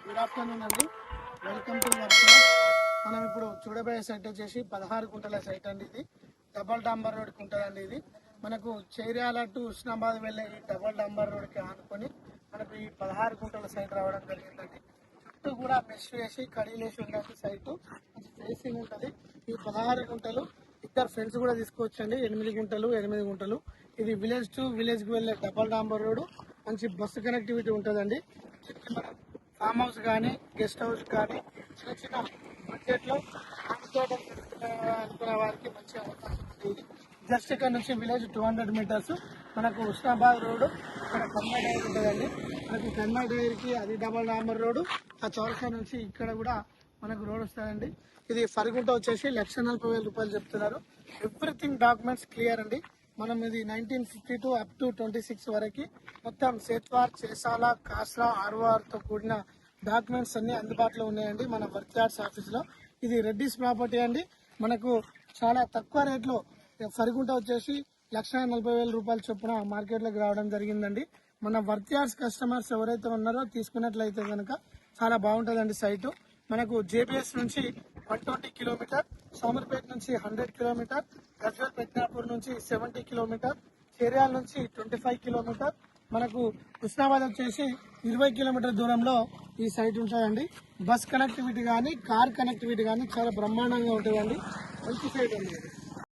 Good afternoon అండి. Welcome to work. మనం ఇప్పుడు చూడబోయే సైట్ వచ్చేసి 16 గుంటల సైట్ అండి. ఇది డబల్ డాంబర్ రోడ్కి ఉంటుందండి. ఇది మనకు చైర్యాల టు హుస్నాబాద్ వెళ్ళే ఈ డబల్ డాంబర్ రోడ్కి ఆనుకొని మనకు ఈ 16 గుంటల సైట్ రావడం జరిగిందండి. చుట్టూ కూడా మెష్ వేసి కడీలేసి ఉన్నట్టు సైటు ఫేసింగ్ ఉంటుంది. ఈ 16 గుంటలు ఇద్దరు ఫ్రెండ్స్ కూడా తీసుకోవచ్చండి. 8 గుంటలు. ఇది విలేజ్ టు విలేజ్ కి వెళ్ళే డబల్ డాంబర్ రోడ్. మంచి బస్సు కనెక్టివిటీ ఉంటుందండి. ఫామ్ హౌస్ కానీ గెస్ట్ హౌస్ కానీ చిన్న చిన్న బడ్జెట్ లో అనుకునే వారికి మంచి అవకాశం ఉంది. జస్ట్ ఇక్కడ నుంచి విలేజ్ 200 మీటర్స్. మనకు హుస్నాబాద్ రోడ్, ఇక్కడ కన్మా డైరీ ఉంటుందండి. మనకు కన్మా డైరీకి అది డబల్ డాంబర్ రోడ్. ఆ చౌరసా నుంచి ఇక్కడ కూడా మనకు రోడ్ వస్తుందండి. ఇది ఫరిగుంట వచ్చేసి 1,40,000 చెప్తున్నారు. ఎవ్రీథింగ్ డాక్యుమెంట్స్ క్లియర్ అండి. మనం ఇది 1952 అప్ టు 26 వరకు మొత్తం సేత్వార్, చేసాల, కాస్రా, ఆర్వార్ తో కూడిన డాక్యుమెంట్స్ అన్ని అందుబాటులో ఉన్నాయండి మన వర్క్ యార్డ్స్ ఆఫీస్ లో. ఇది రెడ్డిస్ ప్రాపర్టీ అండి. మనకు చాలా తక్కువ రేట్లో ఫరిగుంట వచ్చేసి 1,40,000 చొప్పున మార్కెట్ లోకి రావడం జరిగిందండి. మన వర్క్ యార్డ్స్ కస్టమర్స్ ఎవరైతే ఉన్నారో తీసుకున్నట్లయితే కనుక చాలా బాగుంటుందండి సైటు. మనకు జేబీఎస్ నుంచి 120 కిలోమీటర్, సోమర్పేట నుంచి 100 కిలోమీటర్, గజ్వేల్ పెద్నాపూర్ నుంచి 70 కిలోమీటర్, చేర్యాల నుంచి 25 కిలోమీటర్, మనకు హుస్నాబాద్ వచ్చేసి 20 కిలోమీటర్ దూరంలో ఈ సైట్ ఉంటుందండి. బస్ కనెక్టివిటీ కానీ కార్ కనెక్టివిటీ కానీ చాలా బ్రహ్మాండంగా ఉంటుందండి. మంచి సైట్ అండి.